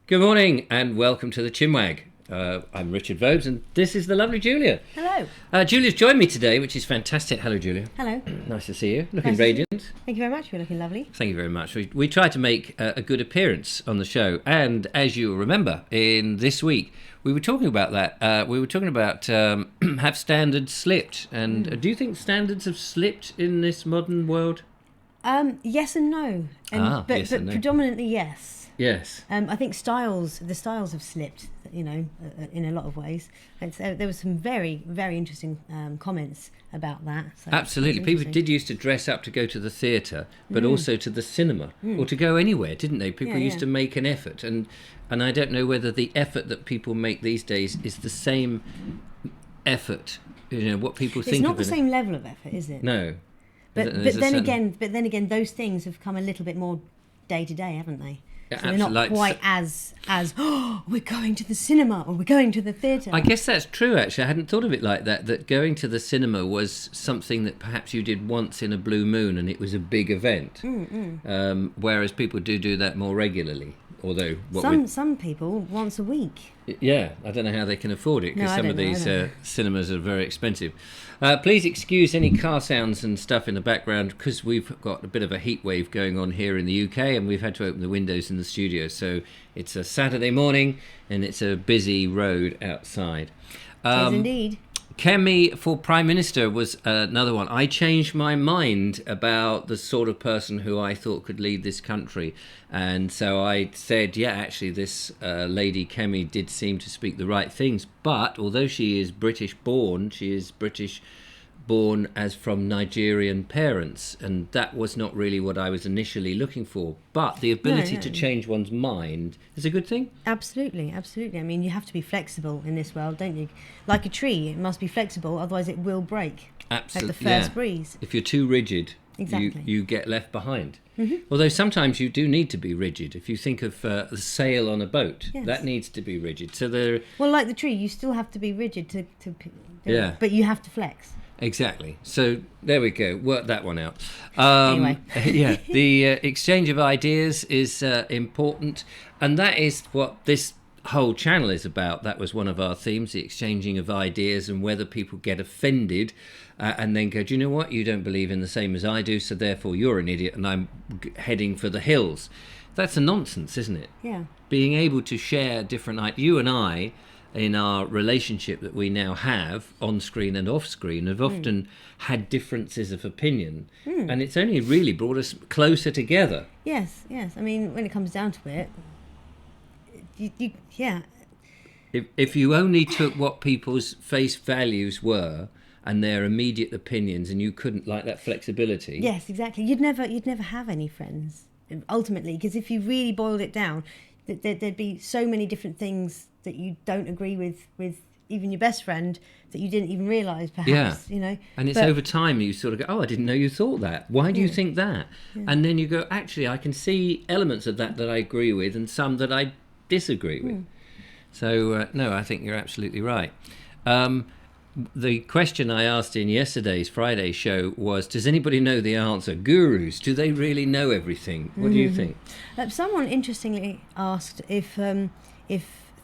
Good morning and welcome to the ChinWag. I'm Richard Vobes and this is the lovely Julia. Hello. Julia's joined me today, which is fantastic. Hello, Julia. Hello. Nice to see you. Looking Nice to radiant. Thank you very much. You're looking lovely. Thank you very much. We tried to make a good appearance on the show, and as you remember, in this week we were talking about that. We were talking about have standards slipped, and do you think standards have slipped in this modern world? Yes and no. But yes and no. Predominantly yes. Yes. I think the styles have slipped, in a lot of ways. There was some very, very interesting comments about that. So Absolutely. People did used to dress up to go to the theatre, but also to the cinema, or to go anywhere, didn't they? People used to make an effort, and I don't know whether the effort that people make these days is the same effort, what people think of it. It's not the same level of effort, is it? No. But then again, those things have come a little bit more day to day, haven't they? Yeah, so they're not quite as we're going to the cinema or we're going to the theatre. I guess that's true, actually. I hadn't thought of it like that, that going to the cinema was something that perhaps you did once in a blue moon and it was a big event. Whereas people do that more regularly. Although some people once a week. Yeah, I don't know how they can afford it, because some of these cinemas are very expensive. Please excuse any car sounds and stuff in the background, because we've got a bit of a heat wave going on here in the UK and we've had to open the windows in the studio. So it's a Saturday morning and it's a busy road outside. Yes, indeed. Kemi for Prime Minister was another one. I changed my mind about the sort of person who I thought could lead this country. And so I said, yeah, actually, this lady Kemi did seem to speak the right things. But although she is British born, she is British born as from Nigerian parents. And that was not really what I was initially looking for. But the ability to change one's mind is a good thing. Absolutely, absolutely. I mean, you have to be flexible in this world, don't you? Like a tree, it must be flexible, otherwise it will break. Absolutely. At the first breeze. If you're too rigid, you get left behind. Although sometimes you do need to be rigid. If you think of the sail on a boat, that needs to be rigid. So well, like the tree, you still have to be rigid to but you have to flex. Exactly. So there we go. Work that one out. Anyway. Yeah, the exchange of ideas is important. And that is what this whole channel is about. That was one of our themes, the exchanging of ideas, and whether people get offended and then go, do you know what? You don't believe in the same as I do, so therefore you're an idiot and I'm heading for the hills. That's a nonsense, isn't it? Yeah. Being able to share different ideas. You and I, in our relationship that we now have on screen and off screen, have often had differences of opinion, and it's only really brought us closer together. Yes. I mean, when it comes down to it, If you only took what people's face values were and their immediate opinions, and you couldn't, like that flexibility. Yes, exactly. You'd never have any friends ultimately, because if you really boiled it down, there'd be so many different things that you don't agree with even your best friend, that you didn't even realise, perhaps. And it's over time you sort of go, oh, I didn't know you thought that. Why do you think that? And then you go, actually, I can see elements of that I agree with and some that I disagree with. So, no, I think you're absolutely right. The question I asked in yesterday's Friday show was, does anybody know the answer? Gurus, do they really know everything? What do you think? Someone interestingly asked if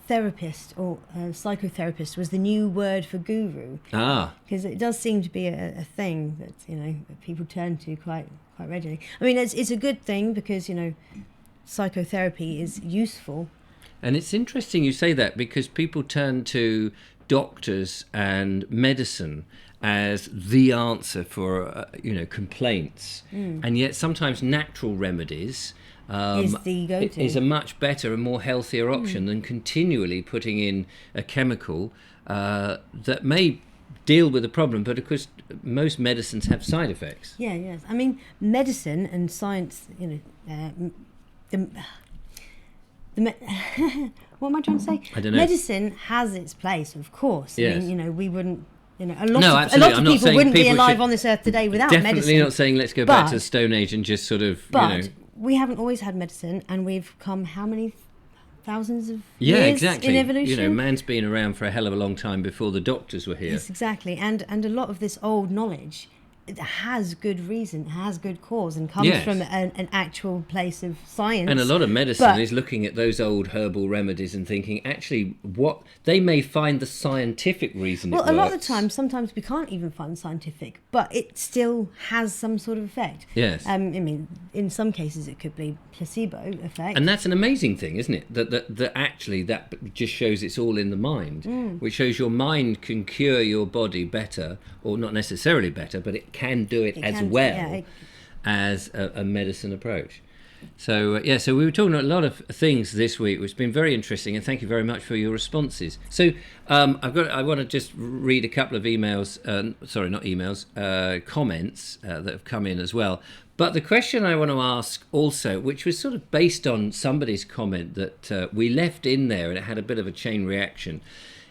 therapist or psychotherapist was the new word for guru. Because it does seem to be a thing that people turn to quite readily. I mean, it's a good thing because psychotherapy is useful. And it's interesting you say that, because people turn to doctors and medicine as the answer for complaints, and yet sometimes natural remedies is the go-to. Is a much better and more healthier option than continually putting in a chemical that may deal with the problem, but of course most medicines have side effects. Yes. I mean, medicine and science, what am I trying to say? I don't know. Medicine has its place, of course. Yes. I mean, we wouldn't. A lot absolutely. of people wouldn't be alive on this earth today without medicine. Definitely not saying let's go back to the Stone Age and just sort of. But we haven't always had medicine, and we've come how many thousands of years in evolution? Man's been around for a hell of a long time before the doctors were here. Yes, exactly. And a lot of this old knowledge it has good reason, has good cause, and comes from an actual place of science. And a lot of medicine is looking at those old herbal remedies and thinking, actually, what they may find the scientific reason. Well, a lot of the time, sometimes we can't even find scientific, but it still has some sort of effect. Yes. I mean, in some cases, it could be placebo effect. And that's an amazing thing, isn't it? That actually that just shows it's all in the mind, which shows your mind can cure your body better, or not necessarily better, but it can do it as well as a medicine approach. So so we were talking about a lot of things this week, which has been very interesting, and thank you very much for your responses. So I want to just read a couple of emails, comments that have come in as well. But the question I want to ask also, which was sort of based on somebody's comment that we left in there, and it had a bit of a chain reaction,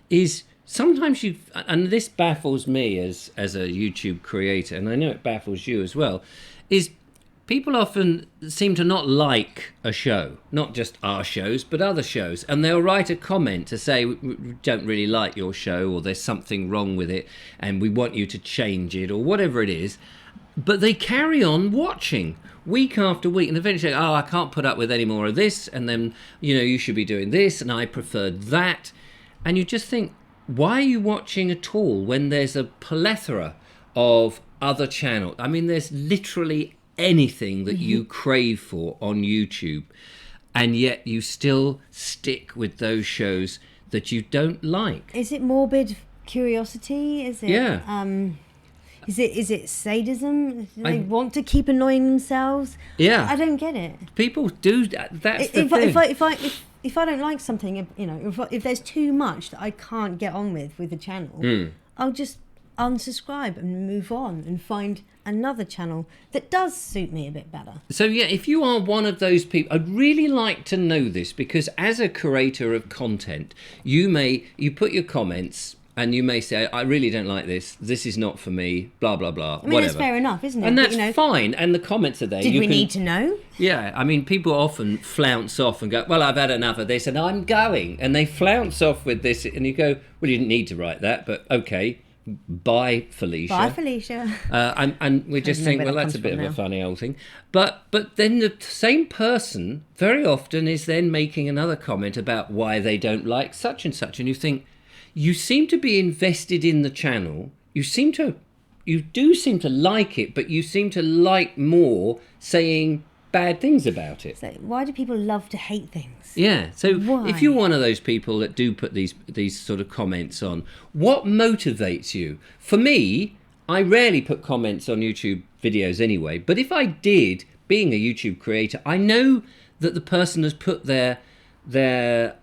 is sometimes and this baffles me as a YouTube creator, and I know it baffles you as well, is people often seem to not like a show, not just our shows, but other shows, and they'll write a comment to say, we don't really like your show, or there's something wrong with it, and we want you to change it, or whatever it is. But they carry on watching week after week, and eventually, I can't put up with any more of this, and then, you should be doing this, and I preferred that. And you just think, why are you watching at all when there's a plethora of other channels? I mean, there's literally anything that you crave for on YouTube, and yet you still stick with those shows that you don't like. Is it morbid curiosity? Is it is it sadism? Do they want to keep annoying themselves? Yeah, I don't get it. People do that. That's the thing. If I don't like something, if there's too much that I can't get on with the channel, I'll just unsubscribe and move on and find another channel that does suit me a bit better. So if you are one of those people, I'd really like to know this, because as a creator of content, you put your comments and you may say, I really don't like this, this is not for me, blah blah blah. I mean, whatever. That's fair enough, isn't it? And that's fine, and the comments are there. Did we need to know? Yeah, I mean, people often flounce off and go, well, I've had enough of this and I'm going, and they flounce off with this, and you go, well, you didn't need to write that, but okay. Bye, Felicia. Bye, Felicia. And we just think, well, that's a bit of a funny old thing. But then the same person very often is then making another comment about why they don't like such and such. And you think, you seem to be invested in the channel. You do seem to like it, but you seem to like more saying bad things about it. So why do people love to hate things? Yeah, so why? If you're one of those people that do put these sort of comments on, what motivates you? For me, I rarely put comments on YouTube videos anyway, but if I did, being a YouTube creator, I know that the person has put their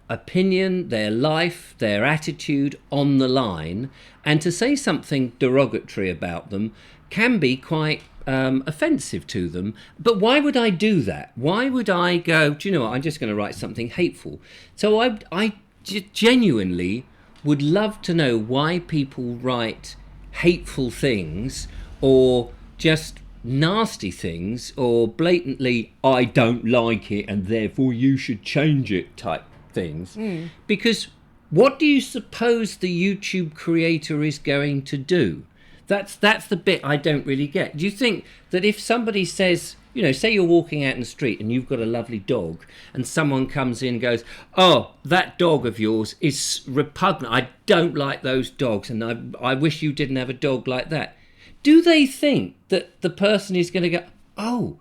opinion, their life, their attitude on the line, and to say something derogatory about them can be quite offensive to them. But why would I do that? Why would I go, do you know what, I'm just going to write something hateful? So I genuinely would love to know why people write hateful things, or just nasty things, or blatantly, I don't like it and therefore you should change it type things. Because what do you suppose the YouTube creator is going to do? That's the bit I don't really get. Do you think that if somebody says, say you're walking out in the street and you've got a lovely dog, and someone comes in and goes, oh, that dog of yours is repugnant, I don't like those dogs, and I wish you didn't have a dog like that. Do they think that the person is going to go, oh,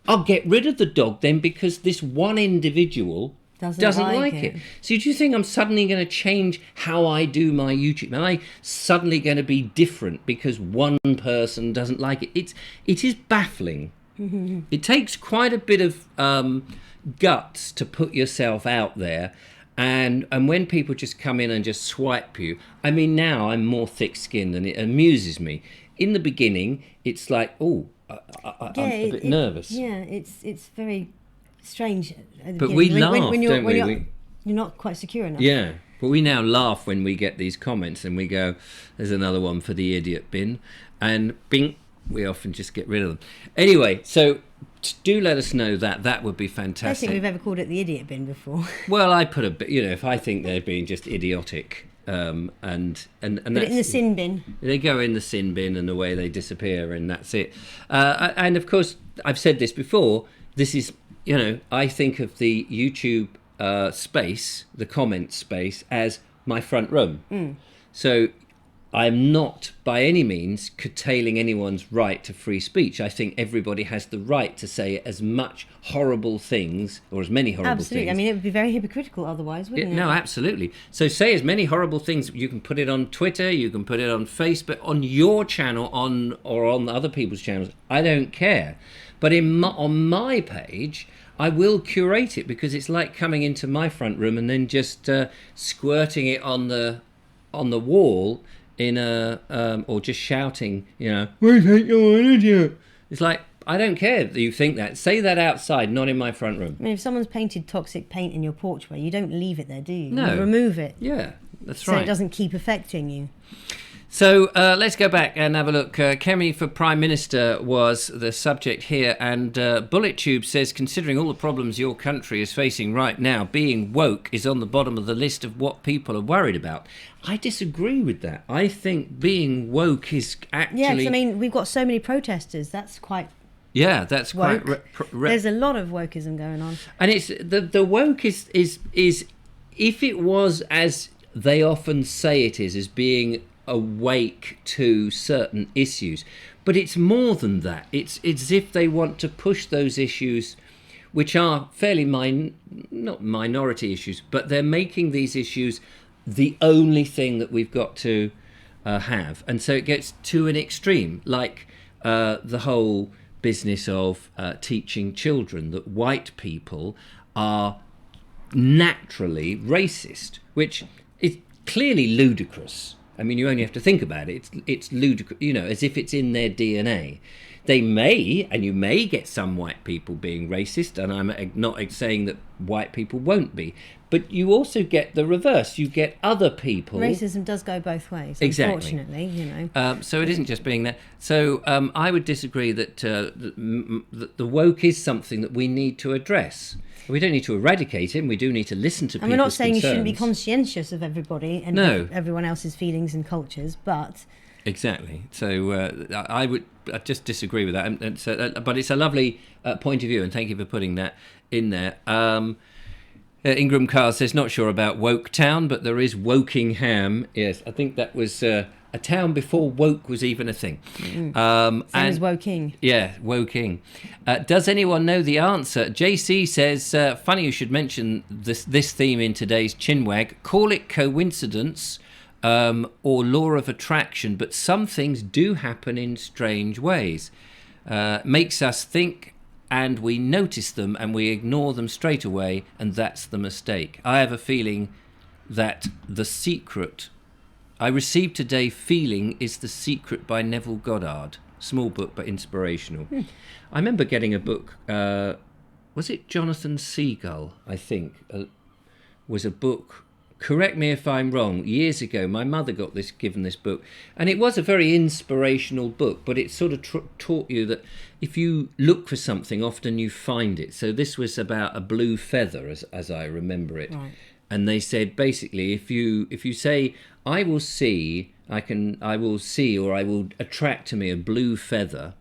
I'll get rid of the dog then because this one individual doesn't like it? So do you think I'm suddenly going to change how I do my YouTube? Am I suddenly going to be different because one person doesn't like it? It is baffling. It takes quite a bit of guts to put yourself out there. And when people just come in and just swipe you, I mean, now I'm more thick-skinned and it amuses me. In the beginning, it's like, I'm a bit nervous. Yeah, it's very strange. But we laugh, don't we? You're not quite secure enough. Yeah, but we now laugh when we get these comments and we go, there's another one for the idiot bin. And bing, we often just get rid of them. Anyway, so do let us know that would be fantastic. I don't think we've ever called it the idiot bin before. Well, I put a bit, if I think they're being just idiotic, and Put that's, it in the sin bin. They go in the sin bin, and away they disappear, and that's it. And of course, I've said this before. This is, I think of the YouTube space, the comment space, as my front room. So I'm not by any means curtailing anyone's right to free speech. I think everybody has the right to say as much horrible things, or as many horrible Absolutely. things. I mean, it would be very hypocritical otherwise, wouldn't it? No, absolutely. So say as many horrible things. You can put it on Twitter, you can put it on Facebook, on your channel, or on other people's channels. I don't care. But on my page, I will curate it, because it's like coming into my front room and then just squirting it on the wall or just shouting, we take your energy. It's like, I don't care that you think that. Say that outside, not in my front room. I mean, if someone's painted toxic paint in your porchway, you don't leave it there, do you? No. You remove it. Yeah, that's so right. So it doesn't keep affecting you. So let's go back and have a look. Kemi for Prime Minister was the subject here, and Bullet Tube says, considering all the problems your country is facing right now, being woke is on the bottom of the list of what people are worried about. I disagree with that. I think being woke is actually... Yeah, 'cause, I mean, we've got so many protesters. That's quite... Yeah, that's woke. quite... There's a lot of wokeism going on. And it's the woke is if it was, as they often say it is, as being awake to certain issues, but it's more than that. It's as if they want to push those issues, which are fairly not minority issues, but they're making these issues the only thing that we've got to have, and so it gets to an extreme, like the whole business of teaching children that white people are naturally racist, which is clearly ludicrous. I mean, you only have to think about it. It's ludicrous, as if it's in their DNA. You may get some white people being racist, and I'm not saying that white people won't be, but you also get the reverse. You get other people. Racism does go both ways, exactly. Unfortunately, So it isn't just being that. So I would disagree that the woke is something that we need to address. We don't need to eradicate it, and we do need to listen to people's concerns. And we're not saying you shouldn't be conscientious of everybody and no. everyone else's feelings and cultures, but... Exactly. So I just disagree with that. And so, but it's a lovely point of view, and thank you for putting that in there. Ingram Carr says, not sure about Woke Town, but there is Wokingham. Yes, I think that was a town before woke was even a thing. Same as Woking. Yeah, Woking. Does anyone know the answer? JC says, funny you should mention this theme in today's ChinWag. Call it coincidence or law of attraction, but some things do happen in strange ways. Makes us think, and we notice them and we ignore them straight away, and that's the mistake. I have a feeling that The Secret I received today, Feeling is The Secret by Neville Goddard. Small book, but inspirational. I remember getting a book, was it Jonathan Seagull, I think, was a book. Correct me if I'm wrong. Years ago, my mother got given this book, and it was a very inspirational book, but it sort of taught you that if you look for something, often you find it. So this was about a blue feather, as I remember it. Right. And they said, basically, if you say, I will see, or I will attract to me a blue feather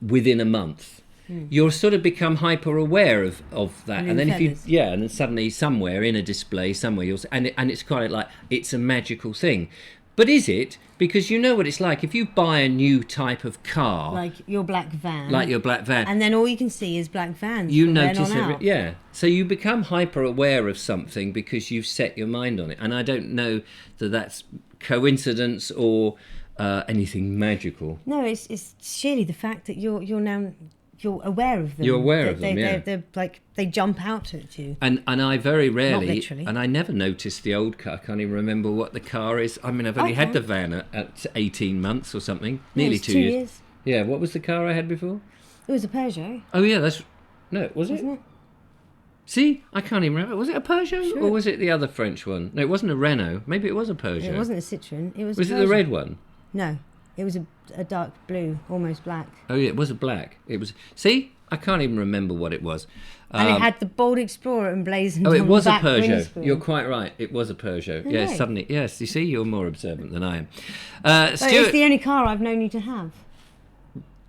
within a month, you'll sort of become hyper aware of that. And then feathers. And then suddenly somewhere in a display somewhere and it's kind of like it's a magical thing. But is it? Because you know what it's like. If you buy a new type of car, like your black van, and then all you can see is black vans. You notice it, so you become hyper aware of something because you've set your mind on it. And I don't know that that's coincidence or anything magical. No, it's surely the fact that you're aware of them. You're aware of them, yeah. They're like, they jump out at you. And I very rarely, not literally. And I never noticed the old car. I can't even remember what the car is. I mean, I've only had the van at 18 months or something, nearly 2 years. Yeah, what was the car I had before? It was a Peugeot. Oh yeah, was it? Wasn't it? See, I can't even remember. Was it a Peugeot Sure. or was it the other French one? No, it wasn't a Renault. Maybe it was a Peugeot. It wasn't a Citroen. It was. Was it the red one? No, it was a dark blue, almost black. Oh yeah, it was a black. It was. See, I can't even remember what it was. And it had the bold Explorer emblazoned Oh, it on was the a back Peugeot. windscreen. You're quite right. It was a Peugeot. Okay. Yes, suddenly. Yes, you see, you're more observant than I am. But Stuart. it's the only car I've known you to have.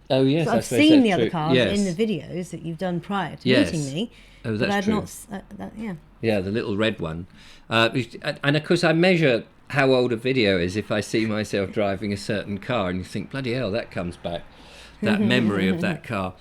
Oh, yes, So I I've suppose seen that's the other true. cars Yes. in the videos that you've done prior to Yes. meeting me. Oh, But that's I'd true. not, yeah. Yeah, the little red one. And of course, I measure how old a video is if I see myself driving a certain car, and you think, bloody hell, that comes back, that memory of that car.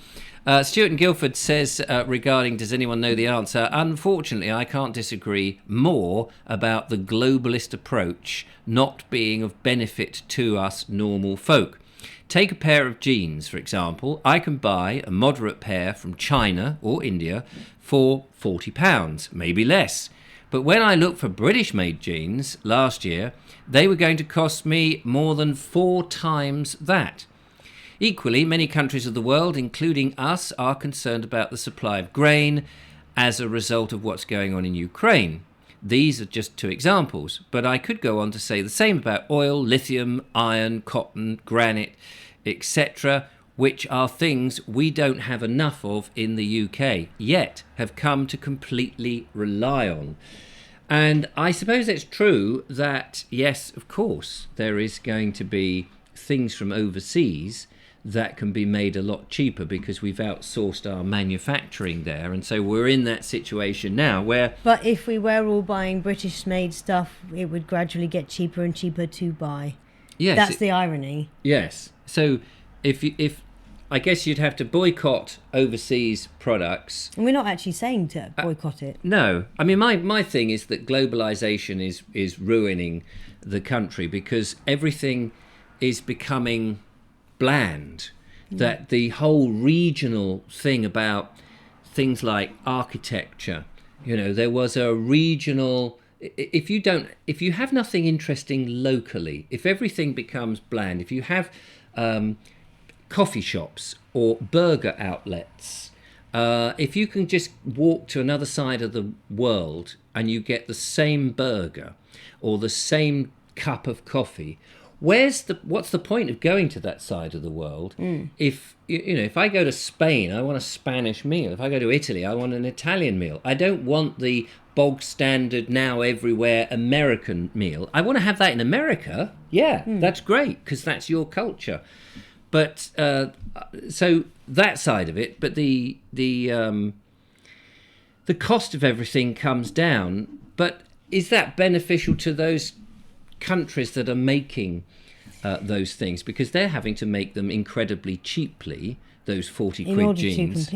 Stuart in Guildford says regarding does anyone know the answer, unfortunately I can't disagree more about the globalist approach not being of benefit to us normal folk. Take a pair of jeans, for example. I can buy a moderate pair from China or India for £40, maybe less. But when I looked for British-made jeans last year, they were going to cost me more than 4 times that. Equally, many countries of the world, including us, are concerned about the supply of grain as a result of what's going on in Ukraine. These are just 2 examples, but I could go on to say the same about oil, lithium, iron, cotton, granite, etc., which are things we don't have enough of in the UK, yet have come to completely rely on. And I suppose it's true that, yes, of course, there is going to be things from overseas that can be made a lot cheaper because we've outsourced our manufacturing there. And so we're in that situation now where... But if we were all buying British-made stuff, it would gradually get cheaper and cheaper to buy. Yes, That's the irony. Yes. So if I guess you'd have to boycott overseas products. And we're not actually saying to boycott it. No. I mean, my thing is that globalization is ruining the country because everything is becoming bland. That the whole regional thing about things like architecture, there was a regional... If you have nothing interesting locally, if everything becomes bland, if you have coffee shops or burger outlets, if you can just walk to another side of the world and you get the same burger or the same cup of coffee, what's the point of going to that side of the world? If I go to Spain, I want a Spanish meal. If I go to Italy, I want an Italian meal. I don't want the bog standard now everywhere American meal. I want to have that in America. Yeah, that's great because that's your culture. But so that side of it, but the cost of everything comes down. But is that beneficial to those countries that are making those things? Because they're having to make them incredibly cheaply, those 40 quid jeans.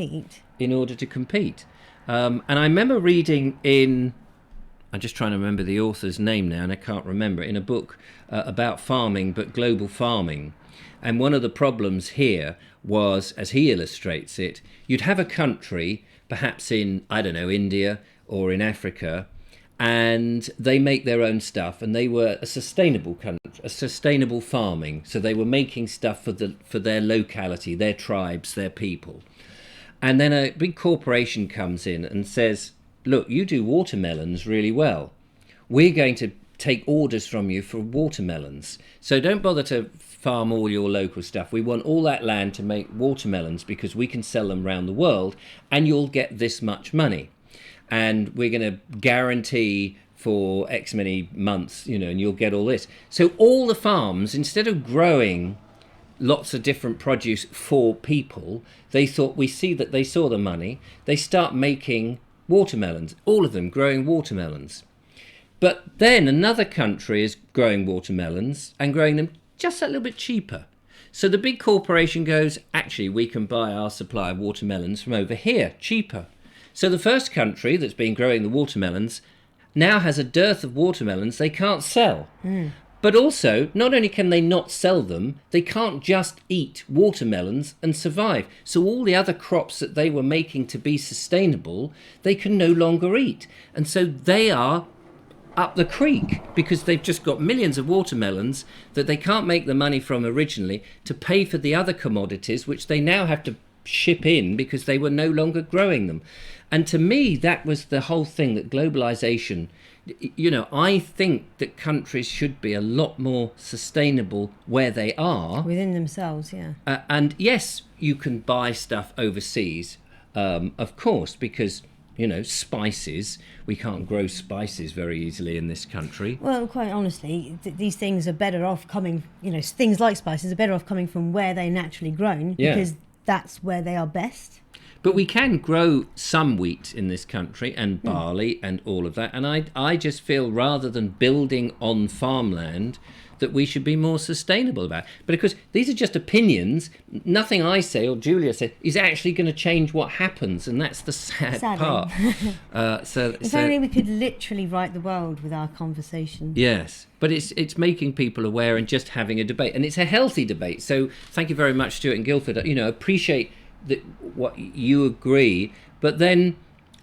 In order to compete. And I remember reading I'm just trying to remember the author's name now and I can't remember, in a book about farming, but global farming. And one of the problems here was, as he illustrates it, you'd have a country, perhaps in, I don't know, India or in Africa, and they make their own stuff, and they were a sustainable country, a sustainable farming. So they were making stuff for their locality, their tribes, their people. And then a big corporation comes in and says, look, you do watermelons really well. We're going to take orders from you for watermelons. So don't bother to farm all your local stuff. We want all that land to make watermelons because we can sell them around the world and you'll get this much money. And we're going to guarantee for X many months, and you'll get all this. So all the farms, instead of growing lots of different produce for people, they saw the money, they start making watermelons, all of them growing watermelons. But then another country is growing watermelons and growing them just a little bit cheaper. So the big corporation goes, actually, we can buy our supply of watermelons from over here, cheaper. So the first country that's been growing the watermelons now has a dearth of watermelons they can't sell. But also, not only can they not sell them, they can't just eat watermelons and survive. So all the other crops that they were making to be sustainable, they can no longer eat. And so they are up the creek because they've just got millions of watermelons that they can't make the money from originally to pay for the other commodities, which they now have to ship in because they were no longer growing them. And to me, that was the whole thing, that globalization, I think that countries should be a lot more sustainable where they are. Within themselves, yeah. And yes, you can buy stuff overseas, of course, because spices, we can't grow spices very easily in this country. Well, quite honestly, these things are better off coming, things like spices are better off coming from where they're naturally grown, because that's where they are best. But we can grow some wheat in this country, and barley and all of that. And I just feel, rather than building on farmland, that we should be more sustainable about it. But of course, these are just opinions. Nothing I say or Julia said is actually going to change what happens, and that's the sad part. If only we could literally right the world with our conversation. Yes, but it's making people aware and just having a debate, and it's a healthy debate. So thank you very much, Stuart and Guildford. Appreciate what you agree, but then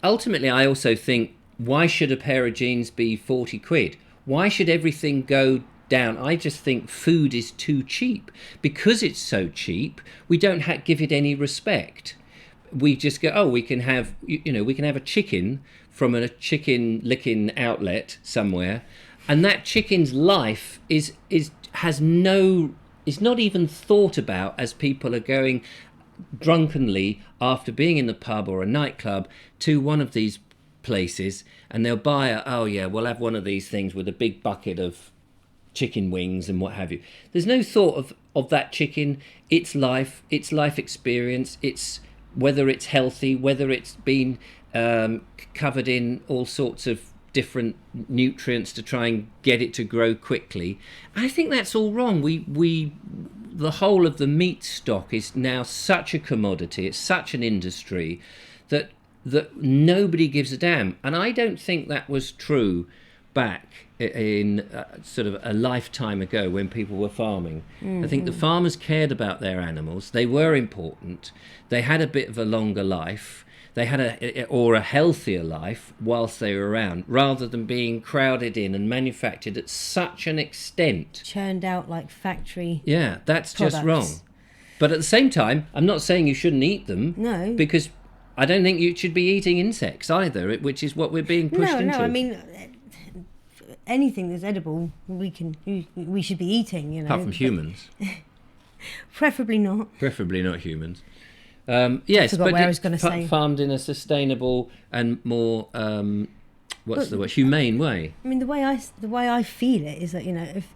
ultimately I also think, why should a pair of jeans be 40 quid? Why should everything go down? I just think food is too cheap. Because it's so cheap, we don't give it any respect. We just go, we can have a chicken from a chicken licking outlet somewhere, and that chicken's life is not even thought about as people are going drunkenly after being in the pub or a nightclub to one of these places, and they'll buy we'll have one of these things with a big bucket of chicken wings and what have you. There's no thought of that chicken, its life experience, its whether it's healthy, whether it's been covered in all sorts of different nutrients to try and get it to grow quickly. I think that's all wrong. The whole of the meat stock is now such a commodity, it's such an industry that nobody gives a damn. And I don't think that was true back in sort of a lifetime ago when people were farming. I think the farmers cared about their animals. They were important. They had a bit of a longer life. They had a healthier life whilst they were around, rather than being crowded in and manufactured at such an extent. Churned out like factory that's products. Just wrong. But at the same time, I'm not saying you shouldn't eat them. No. Because I don't think you should be eating insects either, which is what we're being pushed into. No, I mean, anything that's edible, we should be eating, Apart from humans. Preferably not. Preferably not humans. Yes, but I was going to say, farmed in a sustainable and more humane way. I mean, the way I feel it is that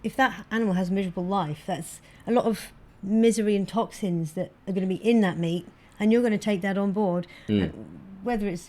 if that animal has a miserable life, that's a lot of misery and toxins that are going to be in that meat, and you're going to take that on board, whether it's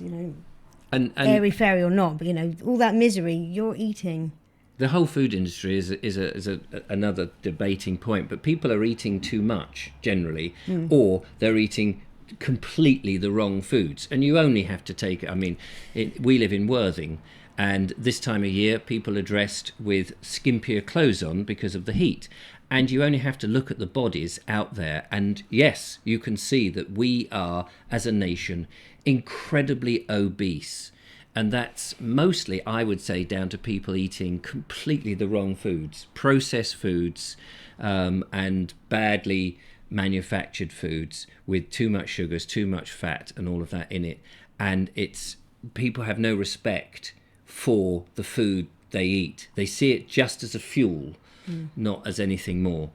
and airy fairy or not. But all that misery you're eating. The whole food industry is another debating point, but people are eating too much generally, or they're eating completely the wrong foods. And you only have to take, we live in Worthing, and this time of year people are dressed with skimpier clothes on because of the heat. And you only have to look at the bodies out there, and yes, you can see that we are, as a nation, incredibly obese. And that's mostly, I would say, down to people eating completely the wrong foods, processed foods, and badly manufactured foods with too much sugars, too much fat, and all of that in it. And people have no respect for the food they eat. They see it just as a fuel, not as anything more.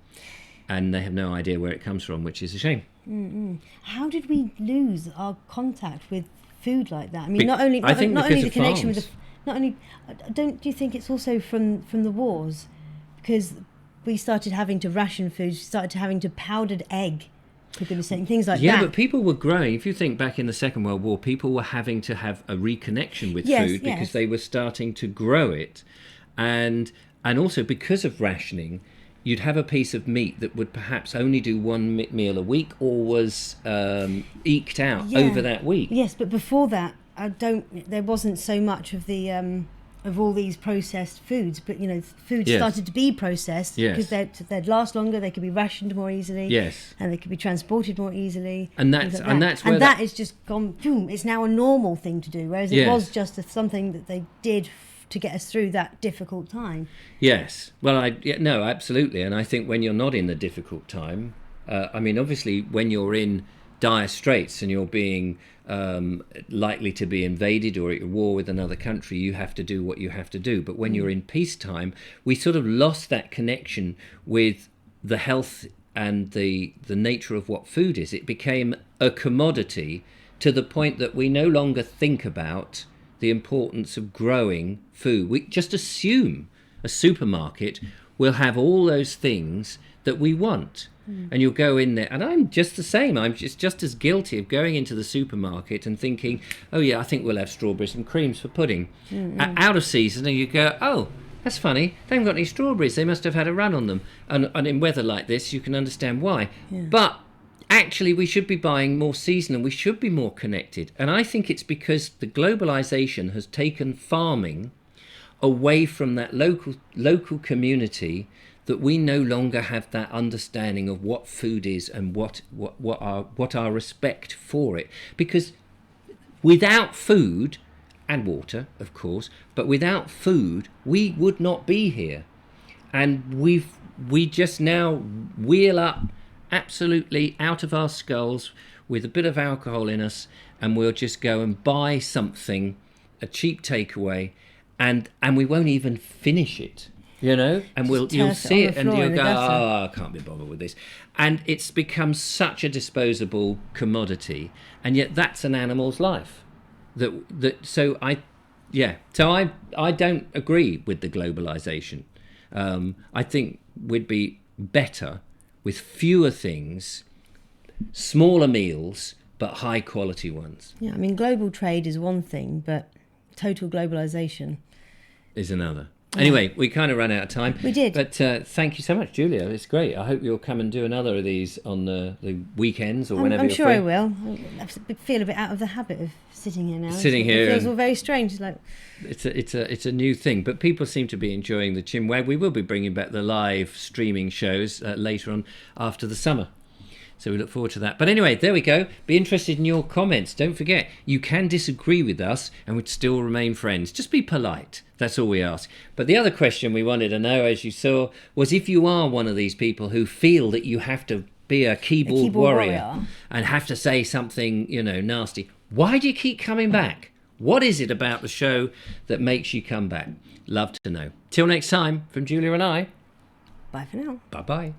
And they have no idea where it comes from, which is a shame. How did we lose our contact with food like that? I mean, not only the connection with don't you think it's also from the wars, because we started having to ration foods, started having to powdered egg, for goodness sake, things like that. Yeah, but people were growing. If you think back in the Second World War, people were having to have a reconnection with food because they were starting to grow it, and also because of rationing. You'd have a piece of meat that would perhaps only do one meal a week, or was eked out over that week. Yes, but before that, there wasn't so much of the of all these processed foods. But foods started to be processed because they'd last longer. They could be rationed more easily. Yes, and they could be transported more easily. And that's where that is just gone. Boom! It's now a normal thing to do, whereas it was just something that they did to get us through that difficult time. Yes, well, no, absolutely. And I think when you're not in the difficult time, obviously when you're in dire straits and you're being likely to be invaded or at war with another country, you have to do what you have to do. But when you're in peacetime, we sort of lost that connection with the health and the nature of what food is. It became a commodity to the point that we no longer think about the importance of growing food. We just assume a supermarket will have all those things that we want. And you'll go in there, and I'm just the same. I'm just as guilty of going into the supermarket and thinking, oh yeah, I think we'll have strawberries and creams for pudding. Out of season, and you go, oh, that's funny, they haven't got any strawberries, they must have had a run on them. And in weather like this, you can understand why. But actually, we should be buying more seasonal, we should be more connected. And I think it's because the globalization has taken farming away from that local community, that we no longer have that understanding of what food is and what our respect for it. Because without food, and water, of course, but without food, we would not be here. And we just now wheel up absolutely out of our skulls with a bit of alcohol in us, and we'll just go and buy something, a cheap takeaway, and we won't even finish it. You know, and you'll see it and you'll go, oh, I can't be bothered with this. And it's become such a disposable commodity, and yet that's an animal's life. So I don't agree with the globalization. I think we'd be better with fewer things, smaller meals, but high quality ones. Yeah, I mean, global trade is one thing, but total globalization is another. Anyway, we kind of ran out of time. We did. But thank you so much, Julia. It's great. I hope you'll come and do another of these on the weekends or whenever I'm you're sure free. I will. I feel a bit out of the habit of sitting here now. Sitting here. It feels all very strange. It's a new thing, but people seem to be enjoying the ChinWag. We will be bringing back the live streaming shows later on after the summer. So we look forward to that. But anyway, there we go. Be interested in your comments. Don't forget, you can disagree with us and we'd still remain friends. Just be polite. That's all we ask. But the other question we wanted to know, as you saw, was if you are one of these people who feel that you have to be a keyboard warrior and have to say something, nasty, why do you keep coming back? What is it about the show that makes you come back? Love to know. Till next time, from Julia and I. Bye for now. Bye-bye.